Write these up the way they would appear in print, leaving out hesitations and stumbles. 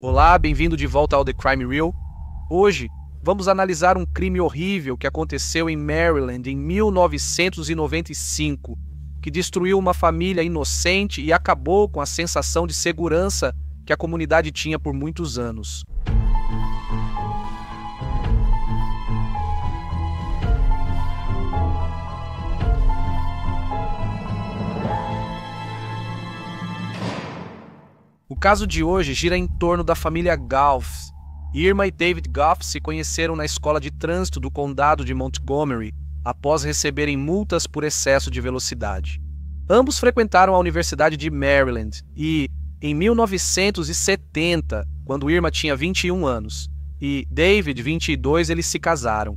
Olá, bem-vindo de volta ao The Crime Reel. Hoje, vamos analisar um crime horrível que aconteceu em Maryland em 1995, que destruiu uma família inocente e acabou com a sensação de segurança que a comunidade tinha por muitos anos. O caso de hoje gira em torno da família Goff. Irma e David Goff se conheceram na escola de trânsito do condado de Montgomery após receberem multas por excesso de velocidade. Ambos frequentaram a Universidade de Maryland e, em 1970, quando Irma tinha 21 anos e David 22, eles se casaram.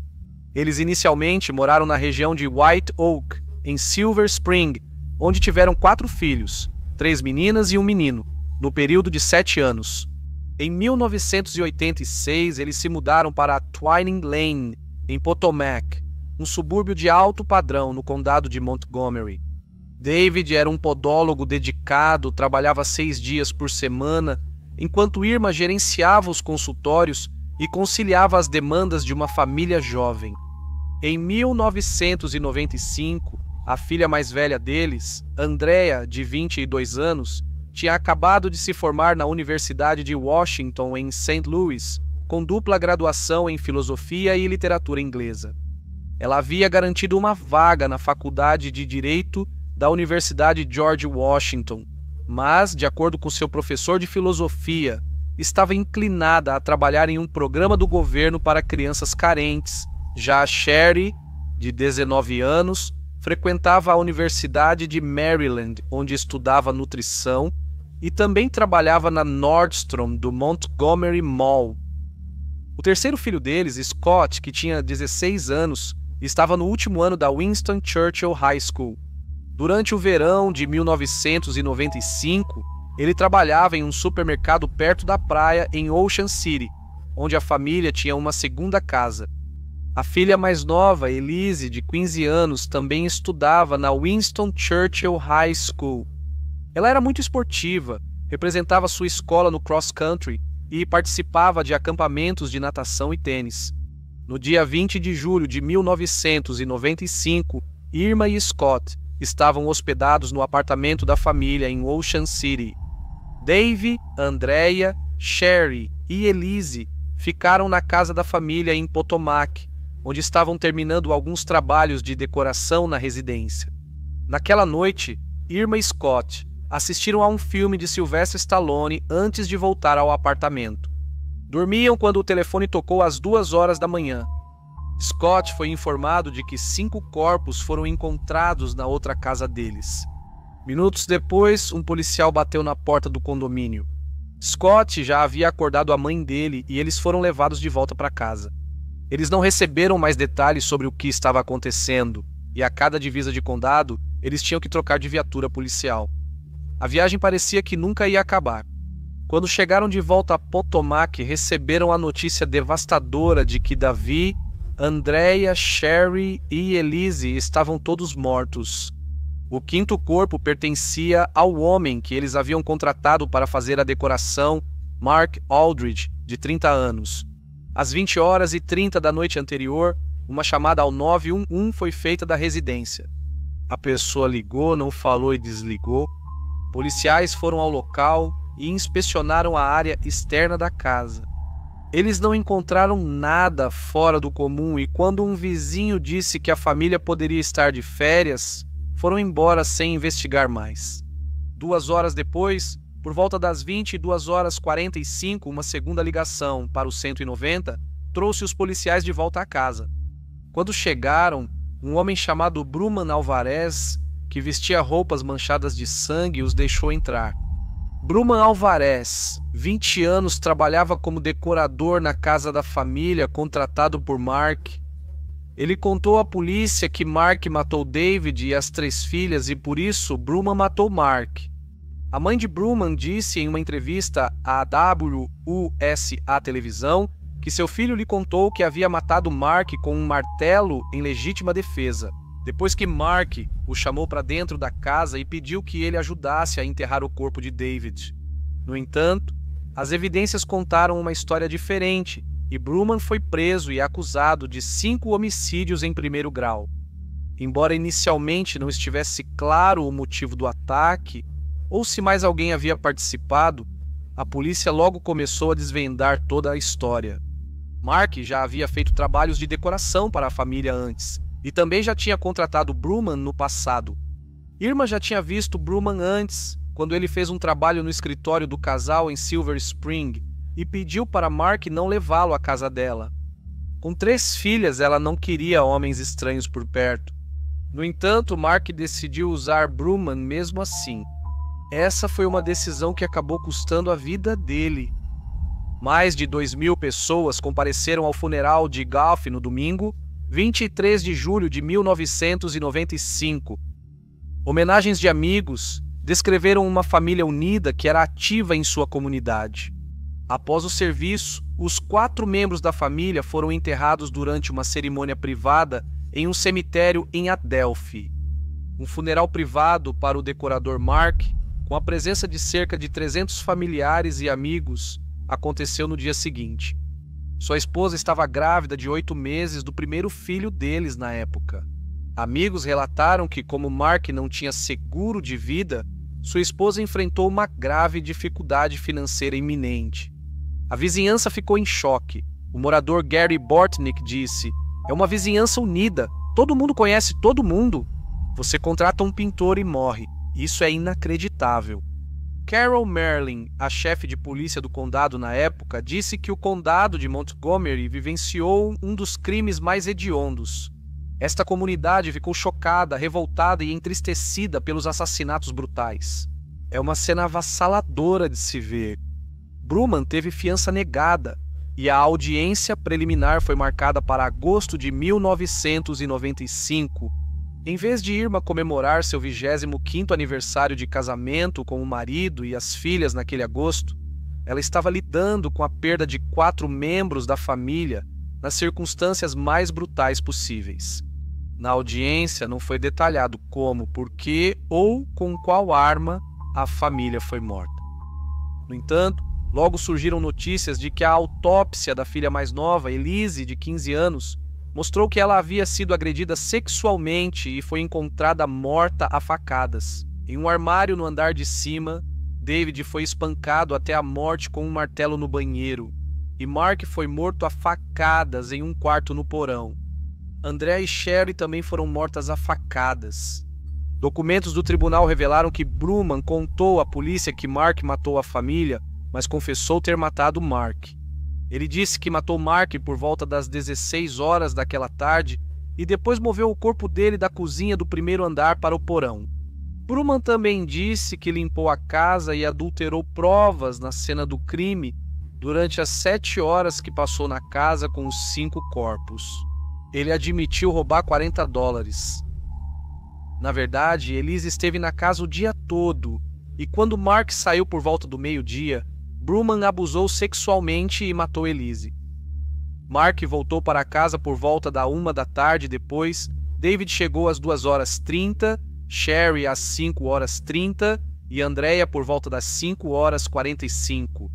Eles inicialmente moraram na região de White Oak, em Silver Spring, onde tiveram 4 filhos, 3 meninas e um menino, no período de 7 anos. Em 1986, eles se mudaram para Twining Lane, em Potomac, um subúrbio de alto padrão no condado de Montgomery. David era um podólogo dedicado, trabalhava 6 dias por semana, enquanto Irma gerenciava os consultórios e conciliava as demandas de uma família jovem. Em 1995, a filha mais velha deles, Andrea, de 22 anos, tinha acabado de se formar na Universidade de Washington, em St. Louis, com dupla graduação em filosofia e literatura inglesa. Ela havia garantido uma vaga na Faculdade de Direito da Universidade George Washington, mas, de acordo com seu professor de filosofia, estava inclinada a trabalhar em um programa do governo para crianças carentes. Já Sherry, de 19 anos, frequentava a Universidade de Maryland, onde estudava nutrição, e também trabalhava na Nordstrom do Montgomery Mall. O terceiro filho deles, Scott, que tinha 16 anos, estava no último ano da Winston Churchill High School. Durante o verão de 1995, ele trabalhava em um supermercado perto da praia em Ocean City, onde a família tinha uma segunda casa. A filha mais nova, Elise, de 15 anos, também estudava na Winston Churchill High School. Ela era muito esportiva, representava sua escola no cross-country e participava de acampamentos de natação e tênis. No dia 20 de julho de 1995, Irma e Scott estavam hospedados no apartamento da família em Ocean City. Dave, Andrea, Sherry e Elise ficaram na casa da família em Potomac, onde estavam terminando alguns trabalhos de decoração na residência. Naquela noite, Irma e Scott assistiram a um filme de Sylvester Stallone antes de voltar ao apartamento. Dormiam quando o telefone tocou às 2 horas da manhã. Scott foi informado de que 5 corpos foram encontrados na outra casa deles. Minutos depois, um policial bateu na porta do condomínio. Scott já havia acordado a mãe dele e eles foram levados de volta para casa. Eles não receberam mais detalhes sobre o que estava acontecendo, e a cada divisa de condado, eles tinham que trocar de viatura policial. A viagem parecia que nunca ia acabar. Quando chegaram de volta a Potomac, receberam a notícia devastadora de que Davi, Andrea, Sherry e Elise estavam todos mortos. O 5º corpo pertencia ao homem que eles haviam contratado para fazer a decoração, Mark Aldridge, de 30 anos. Às 20h30 da noite anterior, uma chamada ao 911 foi feita da residência. A pessoa ligou, não falou e desligou. Policiais foram ao local e inspecionaram a área externa da casa. Eles não encontraram nada fora do comum e quando um vizinho disse que a família poderia estar de férias, foram embora sem investigar mais. 2 horas depois, por volta das 22h45, uma segunda ligação para o 190 trouxe os policiais de volta à casa. Quando chegaram, um homem chamado Bruman Alvarez, que vestia roupas manchadas de sangue, os deixou entrar. Bruman Alvarez, 20 anos, trabalhava como decorador na casa da família, contratado por Mark. Ele contou à polícia que Mark matou David e as 3 filhas e por isso Bruman matou Mark. A mãe de Bruman disse em uma entrevista à WUSA Televisão que seu filho lhe contou que havia matado Mark com um martelo em legítima defesa, depois que Mark o chamou para dentro da casa e pediu que ele ajudasse a enterrar o corpo de David. No entanto, As evidências contaram uma história diferente e Brumman foi preso e acusado de 5 homicídios em primeiro grau. Embora inicialmente não estivesse claro o motivo do ataque ou se mais alguém havia participado, a polícia logo começou a desvendar toda a história. Mark já havia feito trabalhos de decoração para a família antes e também já tinha contratado Brumman no passado. Irma já tinha visto Brumman antes, quando ele fez um trabalho no escritório do casal em Silver Spring e pediu para Mark não levá-lo à casa dela. Com 3 filhas, ela não queria homens estranhos por perto. No entanto, Mark decidiu usar Brumman mesmo assim. Essa foi uma decisão que acabou custando a vida dele. Mais de 2.000 pessoas compareceram ao funeral de Goff no domingo, 23 de julho de 1995. Homenagens de amigos descreveram uma família unida que era ativa em sua comunidade. Após o serviço, os 4 membros da família foram enterrados durante uma cerimônia privada em um cemitério em Adelphi. Um funeral privado para o decorador Mark, com a presença de cerca de 300 familiares e amigos, aconteceu no dia seguinte. Sua esposa estava grávida de 8 meses do primeiro filho deles na época. Amigos relataram que, como Mark não tinha seguro de vida, sua esposa enfrentou uma grave dificuldade financeira iminente. A vizinhança ficou em choque. O morador Gary Bortnick disse: "É uma vizinhança unida. Todo mundo conhece todo mundo. Você contrata um pintor e morre. Isso é inacreditável." Carol Merlin, a chefe de polícia do condado na época, disse que o condado de Montgomery vivenciou um dos crimes mais hediondos. Esta comunidade ficou chocada, revoltada e entristecida pelos assassinatos brutais. É uma cena avassaladora de se ver. Brumman teve fiança negada e a audiência preliminar foi marcada para agosto de 1995. Em vez de Irma comemorar seu 25º aniversário de casamento com o marido e as filhas naquele agosto, ela estava lidando com a perda de 4 membros da família nas circunstâncias mais brutais possíveis. Na audiência não foi detalhado como, por que ou com qual arma a família foi morta. No entanto, logo surgiram notícias de que a autópsia da filha mais nova, Elise, de 15 anos, mostrou que ela havia sido agredida sexualmente e foi encontrada morta a facadas. Em um armário no andar de cima, David foi espancado até a morte com um martelo no banheiro, e Mark foi morto a facadas em um quarto no porão. Andrea e Sherry também foram mortas a facadas. Documentos do tribunal revelaram que Brumman contou à polícia que Mark matou a família, mas confessou ter matado Mark. Ele disse que matou Mark por volta das 16 horas daquela tarde e depois moveu o corpo dele da cozinha do primeiro andar para o porão. Brumman também disse que limpou a casa e adulterou provas na cena do crime durante as 7 horas que passou na casa com os 5 corpos. Ele admitiu roubar $40. Na verdade, Elise esteve na casa o dia todo e quando Mark saiu por volta do meio-dia, Brumman abusou sexualmente e matou Elise. Mark voltou para casa por volta da 1 da tarde. Depois, David chegou às 2h30, Sherry às 5h30 e Andrea por volta das 5h45.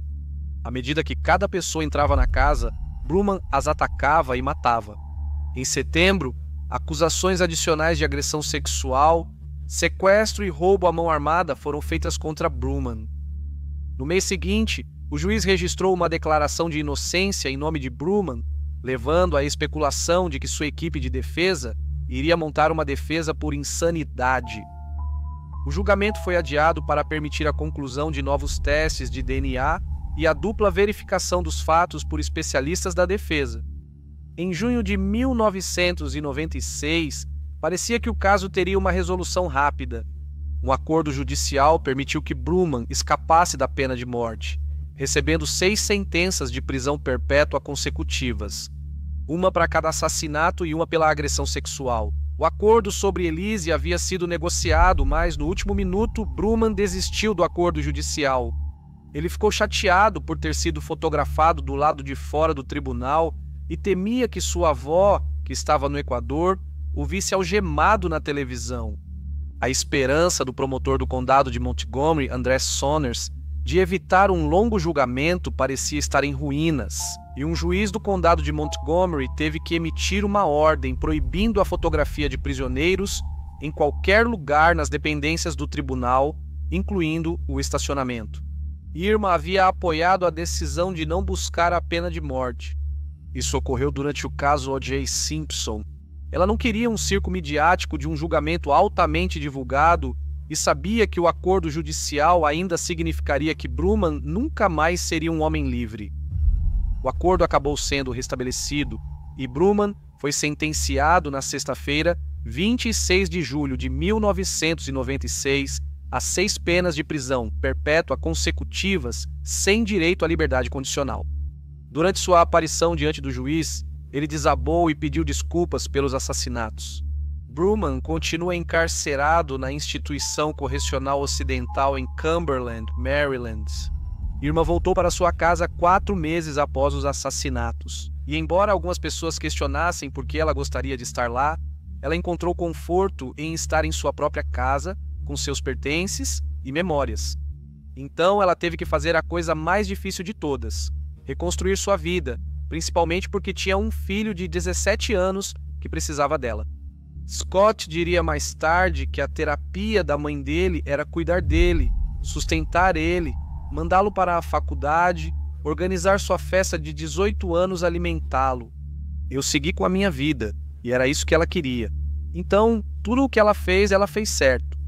À medida que cada pessoa entrava na casa, Brumman as atacava e matava. Em setembro, acusações adicionais de agressão sexual, sequestro e roubo à mão armada foram feitas contra Brumman. No mês seguinte, o juiz registrou uma declaração de inocência em nome de Brumman, levando à especulação de que sua equipe de defesa iria montar uma defesa por insanidade. O julgamento foi adiado para permitir a conclusão de novos testes de DNA e a dupla verificação dos fatos por especialistas da defesa. Em junho de 1996, parecia que o caso teria uma resolução rápida. Um acordo judicial permitiu que Brumman escapasse da pena de morte, recebendo 6 sentenças de prisão perpétua consecutivas, uma para cada assassinato e uma pela agressão sexual. O acordo sobre Elise havia sido negociado, mas no último minuto Brumman desistiu do acordo judicial. Ele ficou chateado por ter sido fotografado do lado de fora do tribunal e temia que sua avó, que estava no Equador, o visse algemado na televisão. A esperança do promotor do condado de Montgomery, André Saunders, de evitar um longo julgamento, parecia estar em ruínas, e um juiz do condado de Montgomery teve que emitir uma ordem proibindo a fotografia de prisioneiros em qualquer lugar nas dependências do tribunal, incluindo o estacionamento. Irma havia apoiado a decisão de não buscar a pena de morte. Isso ocorreu durante o caso O.J. Simpson. Ela não queria um circo midiático de um julgamento altamente divulgado e sabia que o acordo judicial ainda significaria que Brumman nunca mais seria um homem livre. O acordo acabou sendo restabelecido e Brumman foi sentenciado na sexta-feira, 26 de julho de 1996, a 6 penas de prisão perpétua consecutivas sem direito à liberdade condicional. Durante sua aparição diante do juiz, ele desabou e pediu desculpas pelos assassinatos. Brumman continua encarcerado na Instituição Correcional Ocidental em Cumberland, Maryland. Irma voltou para sua casa 4 meses após os assassinatos. E embora algumas pessoas questionassem por que ela gostaria de estar lá, ela encontrou conforto em estar em sua própria casa, com seus pertences e memórias. Então ela teve que fazer a coisa mais difícil de todas: reconstruir sua vida, principalmente porque tinha um filho de 17 anos que precisava dela. Scott diria mais tarde que a terapia da mãe dele era cuidar dele, sustentar ele, mandá-lo para a faculdade, organizar sua festa de 18 anos, alimentá-lo. Eu segui com a minha vida, e era isso que ela queria. Então, tudo o que ela fez certo.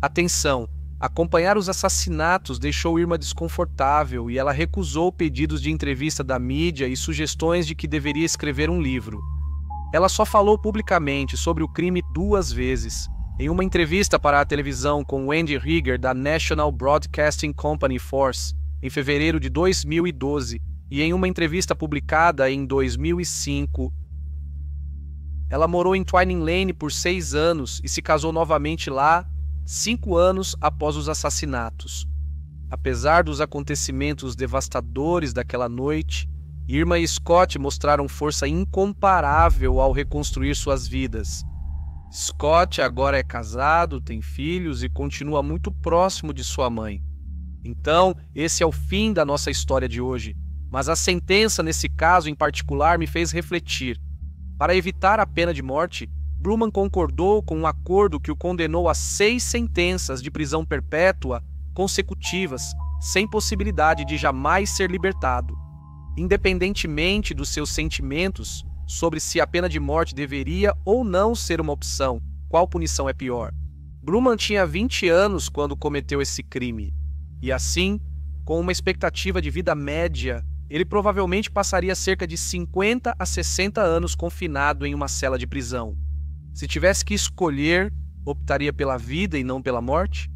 Atenção, acompanhar os assassinatos deixou Irma desconfortável e ela recusou pedidos de entrevista da mídia e sugestões de que deveria escrever um livro. Ela só falou publicamente sobre o crime 2 vezes. Em uma entrevista para a televisão com Andy Rieger da National Broadcasting Company Force, em fevereiro de 2012, e em uma entrevista publicada em 2005. Ela morou em Twining Lane por 6 anos e se casou novamente lá 5 anos após os assassinatos. Apesar dos acontecimentos devastadores daquela noite, Irma e Scott mostraram força incomparável ao reconstruir suas vidas. Scott agora é casado, tem filhos e continua muito próximo de sua mãe. Então, esse é o fim da nossa história de hoje, mas a sentença nesse caso em particular me fez refletir. Para evitar a pena de morte, Brumman concordou com um acordo que o condenou a 6 sentenças de prisão perpétua consecutivas, sem possibilidade de jamais ser libertado. Independentemente dos seus sentimentos sobre se a pena de morte deveria ou não ser uma opção, qual punição é pior. Brumman tinha 20 anos quando cometeu esse crime. E assim, com uma expectativa de vida média, ele provavelmente passaria cerca de 50 a 60 anos confinado em uma cela de prisão. Se tivesse que escolher, optaria pela vida e não pela morte?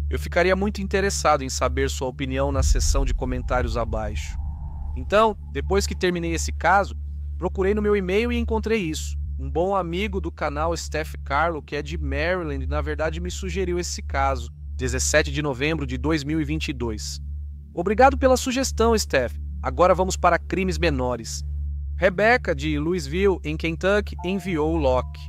Eu ficaria muito interessado em saber sua opinião na seção de comentários abaixo. Então, depois que terminei esse caso, procurei no meu e-mail e encontrei isso. Um bom amigo do canal, Steph Carlo, que é de Maryland, na verdade me sugeriu esse caso, 17 de novembro de 2022. Obrigado pela sugestão, Steph. Agora vamos para crimes menores. Rebecca, de Louisville, em Kentucky, enviou o Locke.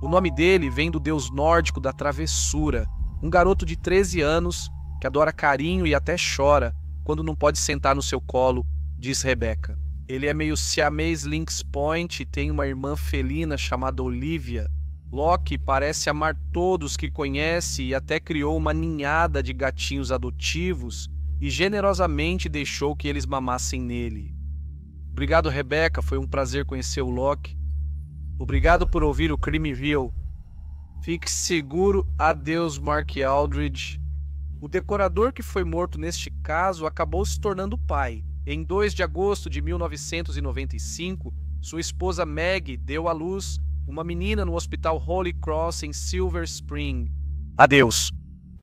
O nome dele vem do deus nórdico da travessura, um garoto de 13 anos que adora carinho e até chora quando não pode sentar no seu colo, diz Rebecca. Ele é meio siamês Lynx Point e tem uma irmã felina chamada Olivia. Locke parece amar todos que conhece e até criou uma ninhada de gatinhos adotivos e generosamente deixou que eles mamassem nele. Obrigado, Rebecca, foi um prazer conhecer o Locke. Obrigado por ouvir o Crime Real. Fique seguro, adeus, Mark Aldridge. O decorador que foi morto neste caso acabou se tornando pai. Em 2 de agosto de 1995, sua esposa Maggie deu à luz uma menina no Hospital Holy Cross em Silver Spring. Adeus.